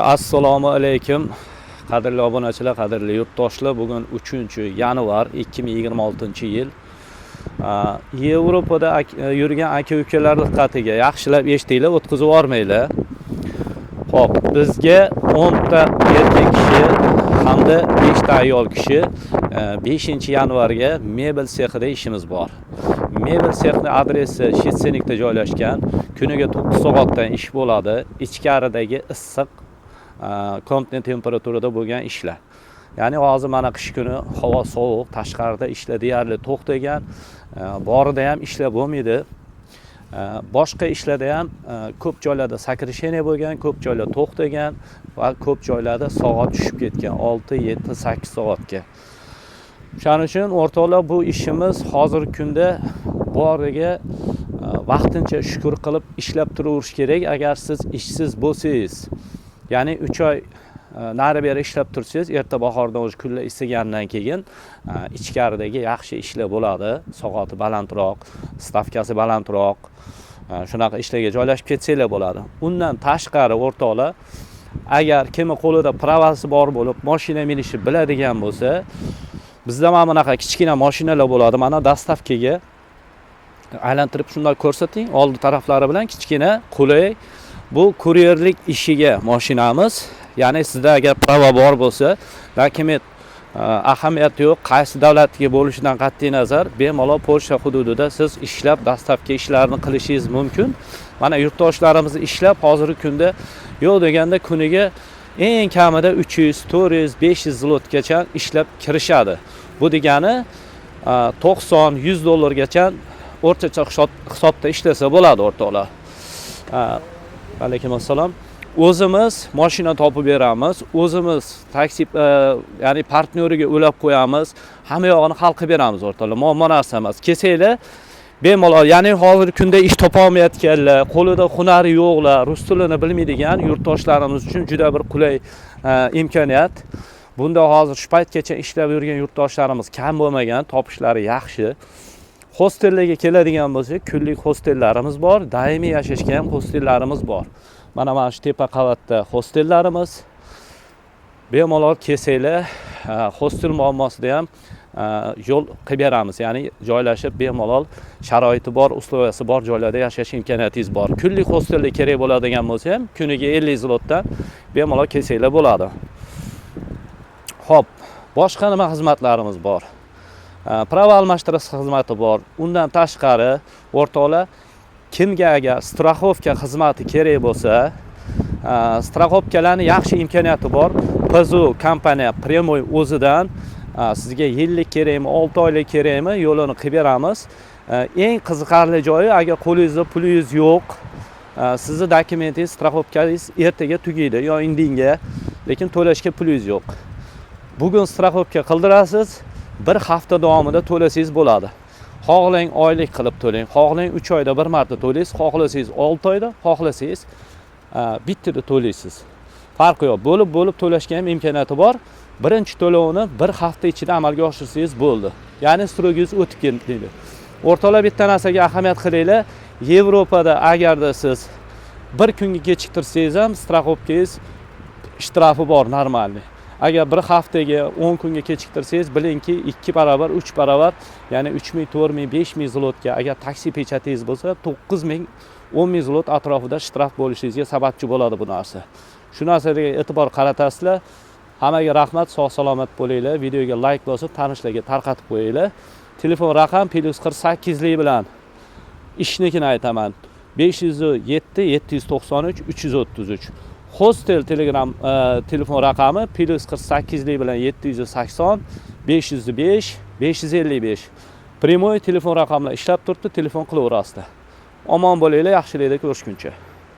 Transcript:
Assalomu alaykum. Qadrli obunachilar, qadrli yurtdoshlar. Bugun 3-yanvar 2026-yil. Yevropada yurgan aka-ukalar diqqatiga, yaxshilab eshitinglar, o'tkazib yormanglar. Xo'p, bizga 10 ta erkak kishi hamda 5 ta ayol kishi 5-yanvarga mebel sexida ishimiz bor. Mebel sexining adresi Shetsenikda joylashgan. Kuniga 9 soatdan ish bo'ladi. Ichkaridagi issiq kontinent temperaturada bo'lgan ishlar. Ya'ni hozir mana qish kuni havo sovuq, tashqarida ishlar deyarli to'xtagan, borida ham ishlar bo'lmaydi. Boshqa ishlarda ham ko'p joylarda sakrisheniya bo'lgan, ko'p joylar to'xtagan va ko'p joylarda soat tushib ketgan 6, 7, 8 soatga. Shuning uchun o'rtoqlar, bu ishimiz hozirgi kunda boriga vaqtincha shukr qilib ishlab turaverish kerak. Agar siz ishsiz bo'lsangiz, ya'ni 3 oy nari beri ishlab tursangiz, erta bahordan o'zi kunlar isigandan keyin ichkaridagi yaxshi ishlar bo'ladi. Soati balandroq, stavkasi balandroq, shunaqa ishlarga joylashib ketsanglar bo'ladi. Undan tashqari o'rtoqlar, agar kimning qo'lida pravasi bor bo'lib, mashina minishni biladigan bo'lsa, bizda mana bunaqa kichkina mashinalar bo'ladi. Mana dastavkaga aylantirib shunday ko'rsating, oldi taraflari bilan kichkina, qulay. Bu kuryerlik ishiga mashinamiz. Ya'ni sizda agar prava bor bo'lsa, dokument ahamiyati yo'q, qaysi davlatga bo'lishidan qat'iy nazar, bemalol Polsha hududida siz ishlab, dastavka ishlarini qilishingiz mumkin. Mana yurtdoshlarimiz ishlab, hozirgi kunda yo'q deganda kuniga eng kamida 300, 400, 500 zlotgacha ishlab kirishadi. Bu degani 90-100 dollargacha o'rtacha hisobda ishlasa bo'ladi o'rtoqlar. Alaykum assalom. O'zimiz mashina topib beramiz, o'zimiz taksi, ya'ni partneriga ulab qo'yamiz, hamma yog'ini hal qilib beramiz o'rtoqlar. Muammo narsa emas. Kelsanglar bemalol, ya'ni hozirgi kunda ish topa olmayotganlar, qo'lida hunari yo'qlar, rus tilini bilmaydigan yurtdoshlarimiz uchun juda bir qulay imkoniyat. Bunda hozir shu paytgacha ishlab yurgan yurtdoshlarimiz kam bo'lmagan, topishlari yaxshi. Hostellarga keladigan bo'lsak, kunlik hostellarimiz bor, doimiy yashashga ham hostellarimiz bor. Mana shu tepa qavatda hostellarimiz. Bemalol kelsanglar, hostel muammosida ham yo'l qilib beramiz. Ya'ni joylashib bemalol sharoiti bor, usloviyasi bor joylarda yashash imkoniyatingiz bor. Kunlik hostellar kerak bo'ladigan bo'lsa ham kuniga 50 zlotdan bemalol kelsanglar bo'ladi. Xo'p, boshqa nima xizmatlarimiz bor? Prava almashtirish xizmati bor. Undan tashqari o'rtoqlar, kimga agar страховка xizmati kerak bo'lsa, страховкаlarning yaxshi imkoniyati bor. PZU kompaniya Premoy o'zidan sizga yillik kerakmi, 6 oylik kerakmi, yo'lini qilib beramiz. Eng qiziqarli joyi, agar qo'lingizda pulingiz yo'q, sizni dokumentingiz, страховканgiz ertaga tugaydi yo indinga, lekin to'lashga pulingiz yo'q. Bugun страховка qildirasiz, bir hafta davomida to'lasangiz bo'ladi. Xohlang oylik qilib to'lang, xohlang 3 oyda bir marta to'laysiz, xohlasangiz 6 oyda, xohlasangiz bittada to'laysiz. Farqi yo'q. Bo'lib to'lashga ham imkoniyati bor. Birinchi to'lovni bir hafta ichida amalga oshirsangiz bo'ldi. Ya'ni srogingiz o'tib ketdi. O'rtoqlar, bitta narsaga ahamiyat qilinglar. Yevropada agarda siz bir kunga kechiktirsangiz ham страховканgiz shtrafi bor normalniy. Agar bir haftaga 10 kunga kechiktirsangiz, bilingki 2 barobar, 3 barobar, ya'ni 3000, 4000, 5000 zlotga, agar taksi pechatingiz bo'lsa, 9000, 10000 zlot atrofida shtraf bo'lishingizga sababchi bo'ladi bu narsa. Shu narsaga e'tibor qaratasizlar. Hammaga rahmat, sog' salomat bo'linglar. Videoga like bosib, tanishlarga tarqatib qo'yinglar. Telefon raqam +48 lik bilan ishnikini aytaman. 507 793 333. Hostel Telegram telefon raqami +48 lik bilan 780 505 555. Premoy telefon raqamlar ishlab turibdi, telefon qilaverasizlar. Omon bo'linglar, yaxshilikda ko'rishguncha.